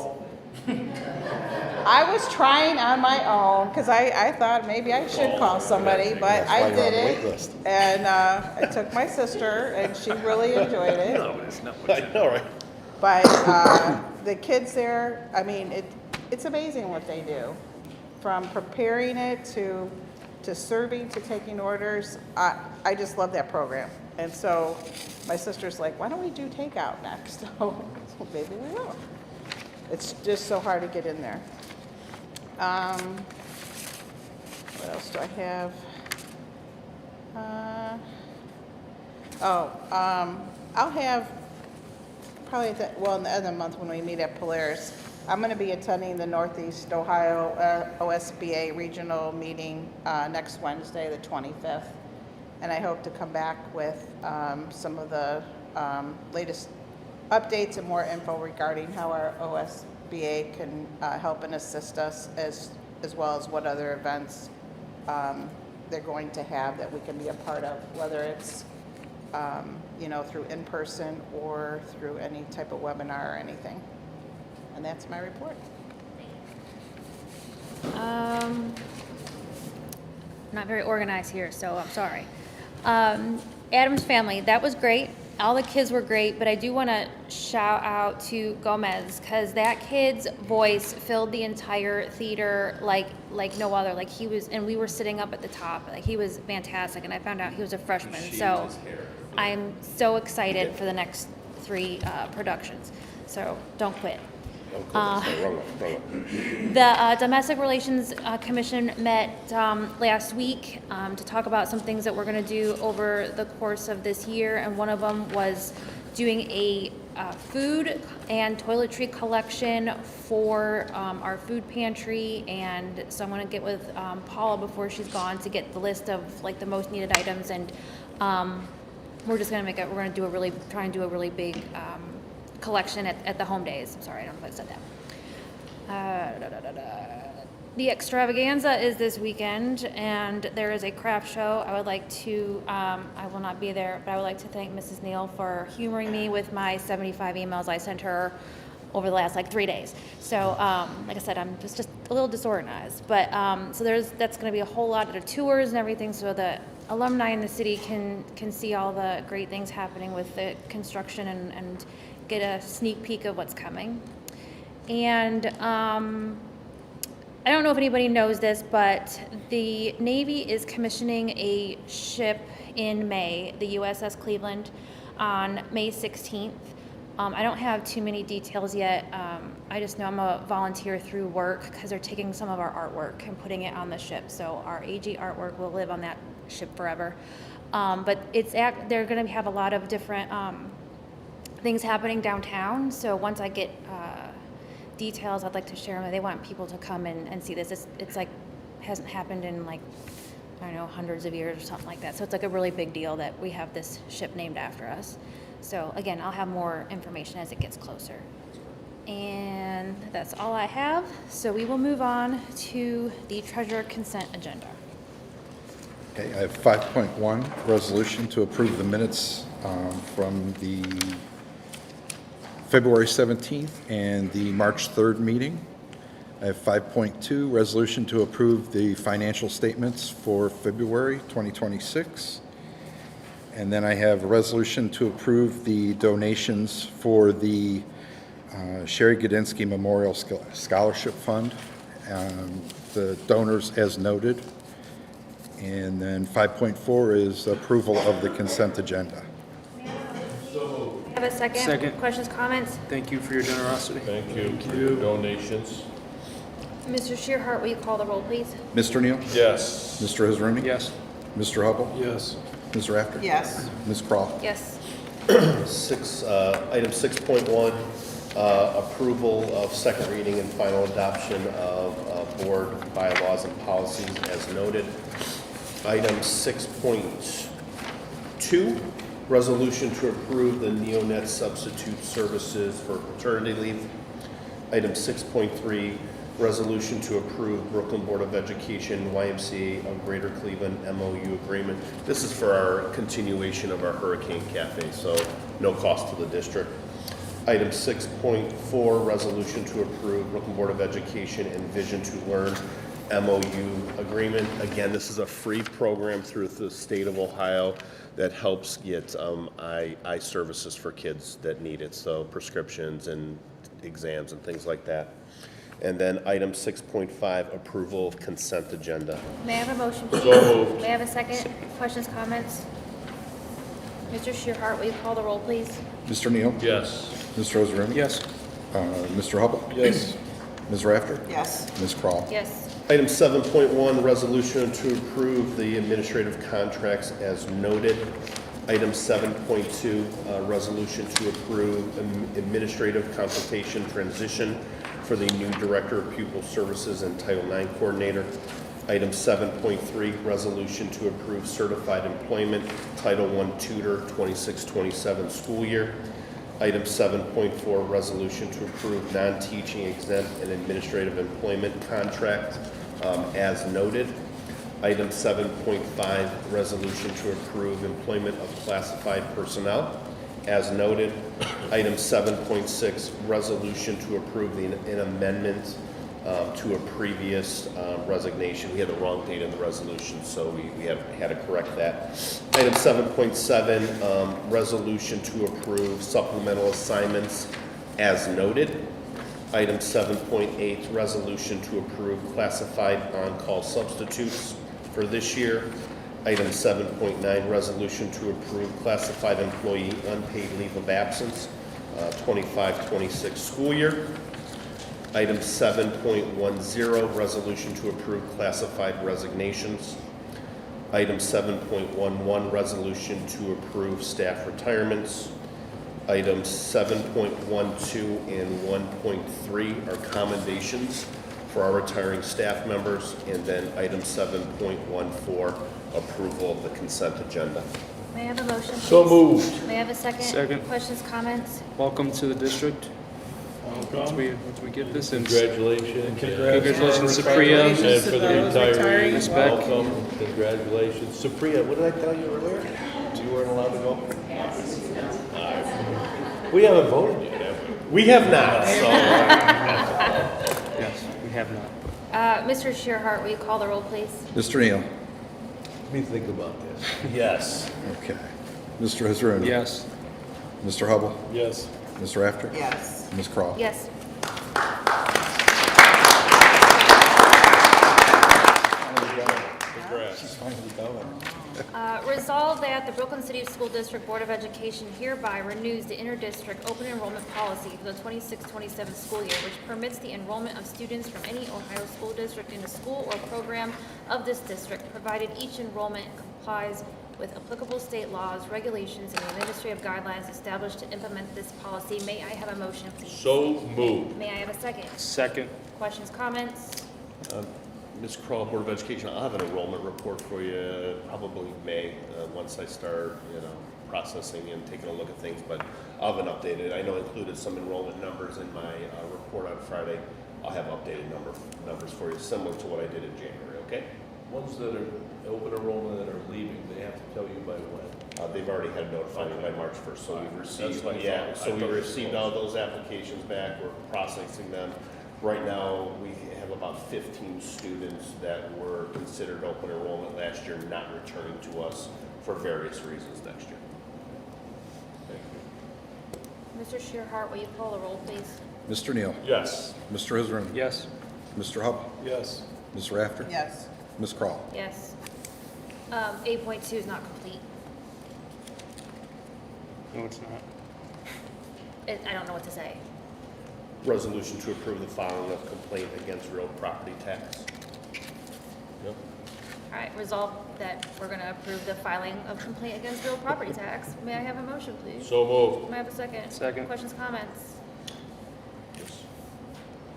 Speaker 7: I was trying on my own because I thought maybe I should call somebody, but I did it. And I took my sister, and she really enjoyed it.
Speaker 8: No, it's not what you know, right?
Speaker 7: But the kids there, I mean, it's amazing what they do. From preparing it to serving, to taking orders. I just love that program. And so my sister's like, why don't we do takeout next? So maybe we will. It's just so hard to get in there. What else do I have? I'll have probably in the end of the month when we meet at Polaris, I'm going to be attending the Northeast Ohio OSBA regional meeting next Wednesday, the 25th. And I hope to come back with some of the latest updates and more info regarding how our OSBA can help and assist us, as well as what other events they're going to have that we can be a part of, whether it's through in-person or through any type of webinar or anything. And that's my report.
Speaker 1: Not very organized here, so I'm sorry. Adam's family, that was great. All the kids were great, but I do want to shout out to Gomez, because that kid's voice filled the entire theater like no other. Like he was, and we were sitting up at the top. Like he was fantastic, and I found out he was a freshman. So I'm so excited for the next 3 productions. so don't quit.
Speaker 6: Oh, cool. Wrong one.
Speaker 1: The Domestic Relations Commission met last week to talk about some things that we're going to do over the course of this year, and one of them was doing a food and toiletry collection for our food pantry. And so I'm going to get with Paula before she's gone to get the list of like the most needed items, and we're just going to try and do a really big collection at the home days. Sorry, I don't know if I said that. The extravaganza is this weekend, and there is a craft show. I would like to, I will not be there, but I would like to thank Mrs. Neal for humoring me with my 75 emails I sent her over the last 3 days. So, like I said, I'm just a little disorganized. But so that's going to be a whole lot of tours and everything, so the alumni in the city can see all the great things happening with the construction and get a sneak peek of what's coming. And I don't know if anybody knows this, but the Navy is commissioning a ship in May, the USS Cleveland, on May 16th. I don't have too many details yet. I just know I'm a volunteer through work because they're taking some of our artwork and putting it on the ship. So our AG artwork will live on that ship forever. But they're going to have a lot of different things happening downtown. So once I get details, I'd like to share them. They want people to come and see this. It's like hasn't happened in I don't know, hundreds of years or something like that. So it's like a really big deal that we have this ship named after us. So again, I'll have more information as it gets closer. And that's all I have. So we will move on to the treasurer consent agenda.
Speaker 2: Okay, I have 5.1, resolution to approve the minutes from the February 17th and the March 3rd meeting. I have 5.2, resolution to approve the financial statements for February 2026. And then I have a resolution to approve the donations for the Shari Godinsky Memorial Scholarship Fund, the donors as noted. And then 5.4 is approval of the consent agenda.
Speaker 1: Have a second?
Speaker 4: Second.
Speaker 1: Questions, comments?
Speaker 4: Thank you for your generosity.
Speaker 8: Thank you for your donations.
Speaker 1: Mr. Shearhart, will you call the roll, please?
Speaker 2: Mr. Neal?
Speaker 8: Yes.
Speaker 2: Mr. Israani?
Speaker 4: Yes.
Speaker 2: Mr. Hubble?
Speaker 3: Yes.
Speaker 2: Ms. Rafter?
Speaker 7: Yes.
Speaker 2: Ms. Crawl?
Speaker 1: Yes.
Speaker 6: Item 6.1, approval of second reading and final adoption of board bylaws and policies as noted. Item 6.2, resolution to approve the NEOnet substitute services for paternity leave. Item 6.3, resolution to approve Brooklyn Board of Education YMCA of Greater Cleveland MOU agreement. This is for our continuation of our Hurricane Cafe, so no cost to the district. Item 6.4, resolution to approve Brooklyn Board of Education and Vision to Learn MOU agreement. Again, this is a free program through the state of Ohio that helps get eye services for kids that need it, so prescriptions and exams and things like that. And then item 6.5, approval of consent agenda.
Speaker 1: May I have a motion, please?
Speaker 8: So moved.
Speaker 1: May I have a second? Questions, comments? Mr. Shearhart, will you call the roll, please?
Speaker 2: Mr. Neal?
Speaker 8: Yes.
Speaker 2: Mr. Israani?
Speaker 3: Yes.
Speaker 2: Mr. Hubble?
Speaker 3: Yes.
Speaker 2: Ms. Rafter?
Speaker 7: Yes.
Speaker 2: Ms. Crawl?
Speaker 1: Yes.
Speaker 6: Item 7.1, resolution to approve the administrative contracts as noted. Item 7.2, resolution to approve administrative consultation transition for the new Director of Pupil Services and Title IX Coordinator. Item 7.3, resolution to approve certified employment, Title I tutor, 26-27 school year. Item 7.4, resolution to approve non-teaching exempt and administrative employment contract as noted. Item 7.5, resolution to approve employment of classified personnel as noted. Item 7.6, resolution to approve an amendment to a previous resignation. We had the wrong date in the resolution, so we had to correct that. Item 7.7, resolution to approve supplemental assignments as noted. Item 7.8, resolution to approve classified on-call substitutes for this year. Item 7.9, resolution to approve classified employee unpaid leave of absence 25-26 school year. Item 7.10, resolution to approve classified resignations. Item 7.11, resolution to approve staff retirements. Items 7.12 and 1.3 are commendations for our retiring staff members. And then item 7.14, approval of the consent agenda.
Speaker 1: May I have a motion, please?
Speaker 8: So moved.
Speaker 1: May I have a second?
Speaker 4: Second.
Speaker 1: Questions, comments?
Speaker 4: Welcome to the district. Once we get this in.
Speaker 8: Congratulations.
Speaker 4: Congratulations, Supriya.
Speaker 7: Congratulations.
Speaker 8: And for the
Speaker 7: Those retiring.
Speaker 8: retirees, welcome, congratulations. Supriya, what did I tell you earlier? You weren't allowed to go? We haven't voted yet, have we?
Speaker 6: We have not, so.
Speaker 4: Yes, we have not.
Speaker 1: Mr. Shearhart, will you call the roll, please?
Speaker 2: Mr. Neal?
Speaker 8: Let me think about this. Yes.
Speaker 2: Okay. Mr. Israani?
Speaker 4: Yes.
Speaker 2: Mr. Hubble?
Speaker 8: Yes.
Speaker 2: Mr. Rafter?
Speaker 7: Yes.
Speaker 2: Ms. Crawl?
Speaker 1: Yes.
Speaker 8: Congrats.
Speaker 1: Resolved that the Brooklyn City School District Board of Education hereby renews the inter-district open enrollment policy for the 26-27 school year, which permits the enrollment of students from any Ohio school district in a school or program of this district, provided each enrollment complies with applicable state laws, regulations, and administrative guidelines established to implement this policy. May I have a motion, please?
Speaker 8: So moved.
Speaker 1: May I have a second?
Speaker 4: Second.
Speaker 1: Questions, comments?
Speaker 6: Ms. Crawl, Board of Education, I'll have an enrollment report for you probably May, once I start, processing and taking a look at things, but I'll have an updated, I know I included some enrollment numbers in my report on Friday. I'll have updated numbers for you, similar to what I did in January, okay?
Speaker 8: Ones that are open enrollment that are leaving, they have to tell you by when?
Speaker 6: They've already had notified me by March 1st, so we've received,
Speaker 8: what I
Speaker 6: yeah,
Speaker 8: thought.
Speaker 6: so
Speaker 8: I
Speaker 6: we
Speaker 8: thought it was
Speaker 6: received all those applications back, we're processing them. Right now, we have about 15 students that were considered open enrollment last year, not returning to us for various reasons next year.
Speaker 8: Thank you.
Speaker 1: Mr. Shearhart, will you call the roll, please?
Speaker 2: Mr. Neal?
Speaker 8: Yes.
Speaker 2: Mr. Israani?
Speaker 4: Yes.
Speaker 2: Mr. Hubble?
Speaker 8: Yes.
Speaker 2: Ms. Rafter?
Speaker 7: Yes.
Speaker 2: Ms. Crawl?
Speaker 1: Yes. 8.2 is not complete.
Speaker 4: No, it's not.
Speaker 1: I don't know what to say.
Speaker 6: Resolution to approve the filing of complaint against real property tax.
Speaker 8: Yep.
Speaker 1: All right, resolve that we're going to approve the filing of complaint against real property tax. May I have a motion, please?
Speaker 8: So moved.
Speaker 1: May I have a second?
Speaker 4: Second.
Speaker 1: Questions, comments?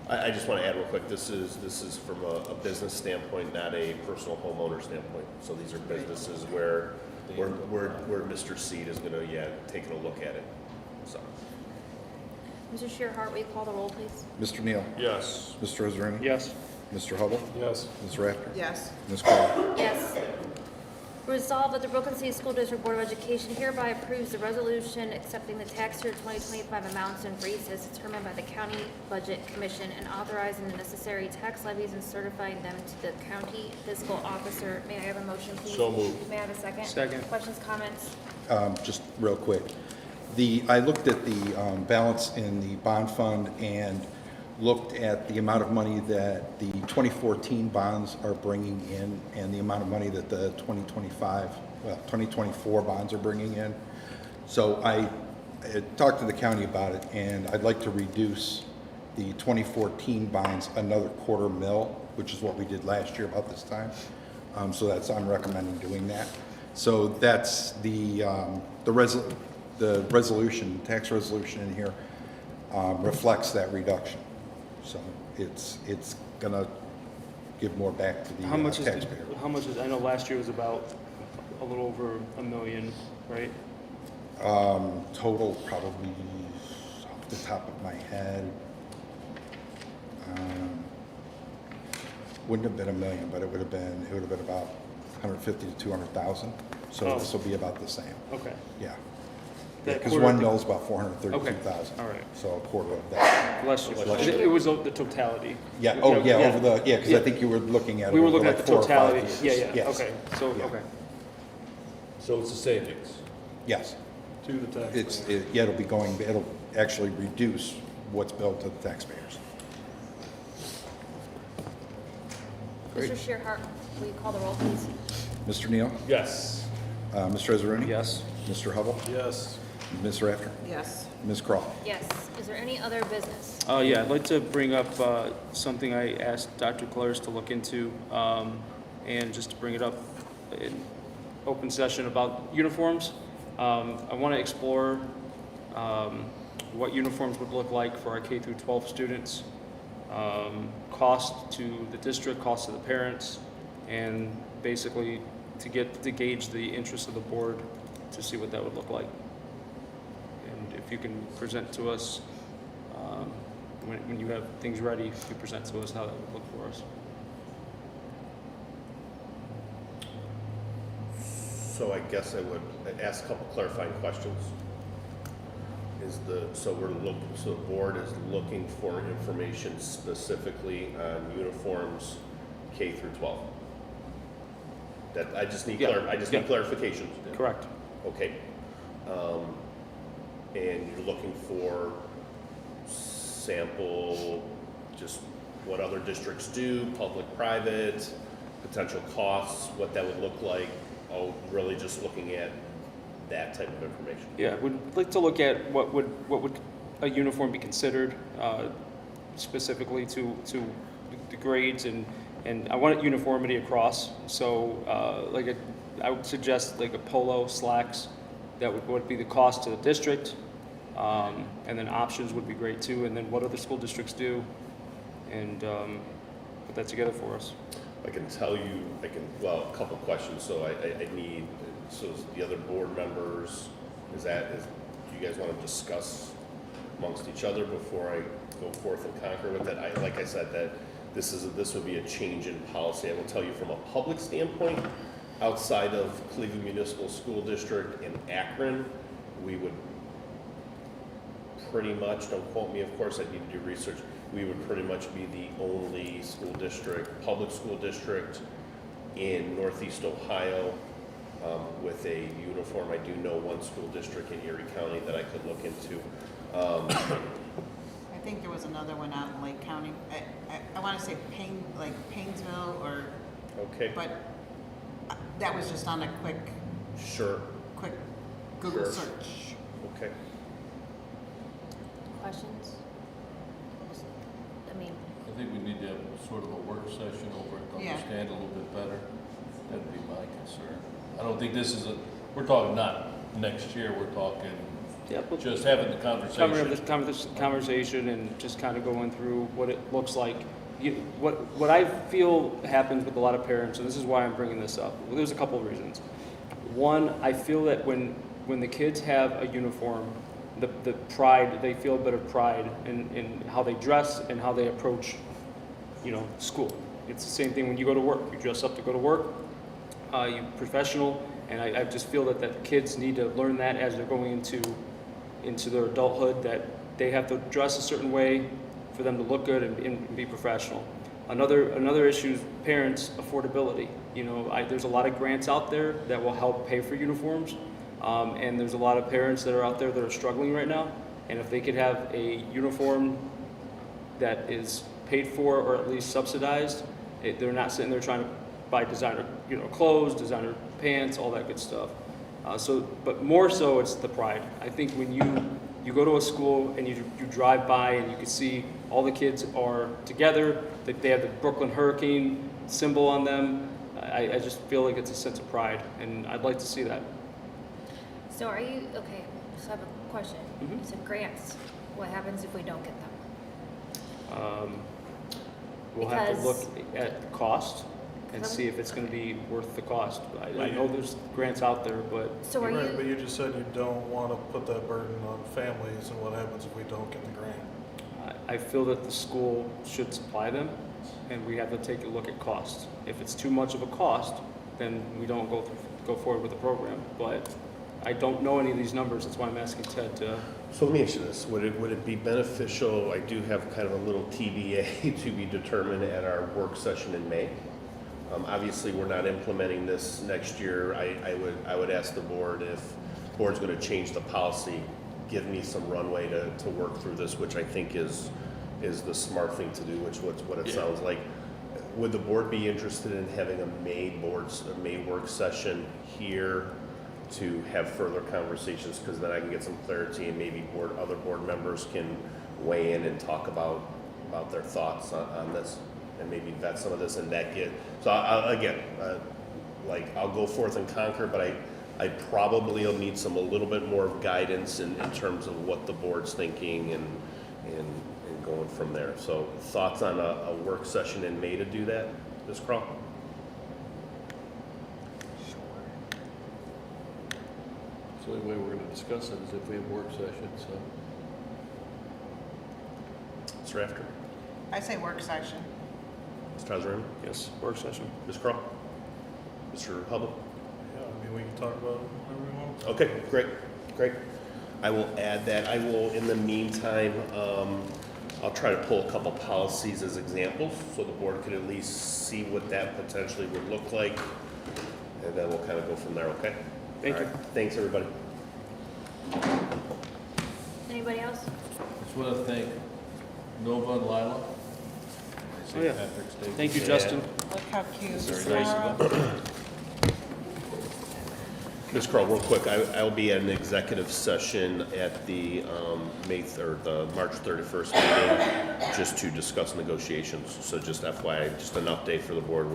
Speaker 6: I just want to add real quick, this is from a business standpoint, not a personal homeowner standpoint. So these are businesses where Mr. Seed is going to, taking a look at it, so.
Speaker 1: Mr. Shearhart, will you call the roll, please?
Speaker 2: Mr. Neal?
Speaker 8: Yes.
Speaker 2: Mr. Israani?
Speaker 4: Yes.
Speaker 2: Mr. Hubble?
Speaker 8: Yes.
Speaker 2: Ms. Rafter?
Speaker 7: Yes.
Speaker 2: Ms. Crawl?
Speaker 1: Yes. Resolved that the Brooklyn City School District Board of Education hereby approves the resolution accepting the tax year 2025 amounts and rates as determined by the County Budget Commission and authorizing the necessary tax levies and certifying them to the county fiscal officer. May I have a motion, please?
Speaker 8: So moved.
Speaker 1: May I have a second?
Speaker 4: Second.
Speaker 1: Questions, comments?
Speaker 2: Just real quick. I looked at the balance in the bond fund and looked at the amount of money that the 2014 bonds are bringing in and the amount of money that the 2024 bonds are bringing in. So I talked to the county about it, and I'd like to reduce the 2014 bonds another $250,000, which is what we did last year about this time. So I'm recommending doing that. So that's the resolution, tax resolution in here reflects that reduction. So it's gonna give more back to the
Speaker 4: How much is,
Speaker 2: taxpayer.
Speaker 4: I know last year was about a little over $1 million, right?
Speaker 2: Total probably off the top of my head, wouldn't have been $1 million, but it would have been about 150 to 200,000. So
Speaker 4: Oh.
Speaker 2: this will be about the same.
Speaker 4: Okay.
Speaker 2: Yeah.
Speaker 4: That
Speaker 2: Because
Speaker 4: quarter
Speaker 2: one
Speaker 4: of the-
Speaker 2: mill's about 432,000.
Speaker 4: Okay, all right.
Speaker 2: So a quarter of that.
Speaker 4: Bless you.
Speaker 2: Bless you.
Speaker 4: It was the totality.
Speaker 2: Yeah, oh, yeah,
Speaker 4: Yeah.
Speaker 2: over because
Speaker 4: Yeah.
Speaker 2: I think you were looking at it
Speaker 4: We were
Speaker 2: over
Speaker 4: looking
Speaker 2: like
Speaker 4: at the
Speaker 2: 4 or 5
Speaker 4: totality.
Speaker 2: years.
Speaker 4: Yeah,
Speaker 2: Yes.
Speaker 4: okay, so,
Speaker 2: Yeah.
Speaker 4: okay.
Speaker 8: So it's a savings.
Speaker 2: Yes.
Speaker 3: To the tax.
Speaker 2: It'll actually reduce what's billed to the taxpayers. Great.
Speaker 1: Mr. Shearhart, will you call the roll, please?
Speaker 2: Mr. Neal?
Speaker 8: Yes.
Speaker 2: Mr. Israani?
Speaker 4: Yes.
Speaker 2: Mr. Hubble?
Speaker 3: Yes.
Speaker 2: Ms. Rafter?
Speaker 7: Yes.
Speaker 2: Ms. Crawl?
Speaker 1: Yes. Is there any other business?
Speaker 4: Yeah, I'd like to bring up something I asked Dr. Claris to look into, and just to bring it up in open session about uniforms. I want to explore what uniforms would look like for our K through 12 students, cost to the district, cost to the parents, and basically to gauge the interest of the board to see what that would look like. And if you can present to us, when you have things ready, if you present to us how that would look for us.
Speaker 6: So I guess I would ask a couple clarifying questions. So the board is looking for information specifically on uniforms K through 12? That, I just need clarifications.
Speaker 4: Correct.
Speaker 6: Okay. And you're looking for sample, just what other districts do, public, private, potential costs, what that would look like. Oh, really just looking at that type of information.
Speaker 4: Yeah, we'd like to look at what would a uniform be considered, specifically to the grades, and I want uniformity across. So I would suggest like a polo, slacks. That would be the cost to the district, and then options would be great too. And then what other school districts do, and put that together for us.
Speaker 6: I can tell you, well, a couple questions. So I need, so the other board members, do you guys want to discuss amongst each other before I go forth and conquer with that? Like I said, that this would be a change in policy. I will tell you from a public standpoint, outside of Cleveland Municipal School District and Akron, we would pretty much, don't quote me, of course, I need to do research, we would pretty much be the only school district, public school district in Northeast Ohio with a uniform. I do know one school district in Erie County that I could look into.
Speaker 7: I think there was another one out in Lake County. I want to say Painesville or.
Speaker 6: Okay.
Speaker 7: But that was just on a quick Google
Speaker 6: Sure.
Speaker 7: search.
Speaker 6: Okay.
Speaker 1: Questions? I mean,
Speaker 8: I think we need to have sort of a work session over it to
Speaker 7: Yeah.
Speaker 8: understand a little bit better. That'd be my concern. I don't think this is we're talking not next year, we're talking just having the conversation.
Speaker 4: This conversation and just kind of going through what it looks like. What I feel happens with a lot of parents, and this is why I'm bringing this up. Well, there's a couple of reasons. One, I feel that when the kids have a uniform, the pride, they feel a bit of pride in how they dress and how they approach, school. It's the same thing when you go to work. You dress up to go to work. You're professional, and I just feel that kids need to learn that as they're going into their adulthood, that they have to dress a certain way for them to look good and be professional. Another issue is parents' affordability. There's a lot of grants out there that will help pay for uniforms, and there's a lot of parents that are out there that are struggling right now. And if they could have a uniform that is paid for or at least subsidized, they're not sitting there trying to buy designer, clothes, designer pants, all that good stuff. But more so, it's the pride. I think when you go to a school and you drive by and you can see all the kids are together, that they have the Brooklyn Hurricane symbol on them, I just feel like it's a sense of pride, and I'd like to see that.
Speaker 1: so are you, okay, so I have a question.
Speaker 4: Mhm.
Speaker 1: You said grants. What happens if we don't get them?
Speaker 4: We'll have to look
Speaker 1: Because-
Speaker 4: at the cost and see if it's going to be worth the cost. I know there's grants out there, but
Speaker 1: So are
Speaker 3: Right, but
Speaker 1: you,
Speaker 3: you just said you don't want to put that burden on families, and what happens if we don't get the grant?
Speaker 4: I feel that the school should supply them, and we have to take a look at costs. If it's too much of a cost, then we don't go forward with the program. But I don't know any of these numbers. That's why I'm asking Ted to.
Speaker 6: So let me ask you this, would it be beneficial, I do have kind of a little TBA to be determined at our work session in May. Obviously, we're not implementing this next year. I would ask the board, if the board's gonna change the policy, give me some runway to work through this, which I think is the smart thing to do, which what it sounds like. Would the board be interested in having a May work session here to have further conversations, because then I can get some clarity and maybe other board members can weigh in and talk about their thoughts on this, and maybe vet some of this and that get, so I'll go forth and conquer, but I probably will need a little bit more guidance in terms of what the board's thinking and going from there. So thoughts on a work session in May to do that, Ms. Kroll?
Speaker 8: So the only way we're gonna discuss it is if we have work session, so.
Speaker 6: Mr. Rafter?
Speaker 7: I say work session.
Speaker 6: Mr. Tazarimi?
Speaker 4: Yes, work session.
Speaker 6: Ms. Kroll? Mr. Hubble?
Speaker 3: Yeah, I mean, we can talk about whatever we want.
Speaker 6: Okay, great. I will add that. I will, in the meantime, I'll try to pull a couple policies as examples, so the board could at least see what that potentially would look like, and then we'll kind of go from there, okay?
Speaker 4: Thank you.
Speaker 6: All right. Thanks, everybody.
Speaker 1: Anybody else?
Speaker 8: Just want to thank Nova and Lila.
Speaker 4: Oh, yeah.
Speaker 8: Patrick's Day.
Speaker 4: Thank you, Justin.
Speaker 7: Look how cute.
Speaker 8: Very nice
Speaker 7: Laura.
Speaker 8: of them.
Speaker 6: Ms. Kroll, real quick, I'll be at an executive session at the the March 31st meeting, just to discuss negotiations. So just FYI, just an update for the board.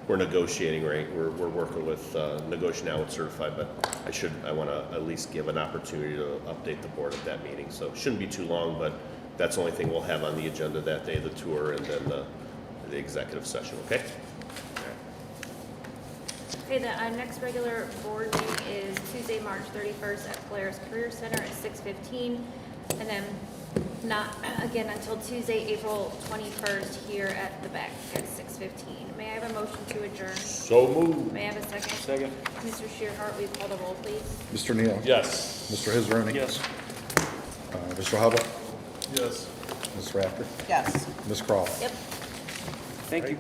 Speaker 6: We're negotiating, right? We're working with negotiating now with Certified, but I want to at least give an opportunity to update the board at that meeting. So it shouldn't be too long, but that's the only thing we'll have on the agenda that day, the tour and then the executive session, okay?
Speaker 1: Okay, our next regular board meeting is Tuesday, March 31st at Polaris Career Center at 6:15. And then not again until Tuesday, April 21st here at the back at 6:15. May I have a motion to adjourn?
Speaker 6: So moved.
Speaker 1: May I have a second?
Speaker 4: Second.
Speaker 1: Mr. Shearhart, will you call the roll, please?
Speaker 2: Mr. Neal?
Speaker 8: Yes.
Speaker 2: Mr. Hizrani?
Speaker 4: Yes.
Speaker 2: Mr. Hubble?
Speaker 3: Yes.
Speaker 2: Ms. Rafter?
Speaker 7: Yes.
Speaker 2: Ms. Kroll?
Speaker 1: Yep.
Speaker 4: Thank you.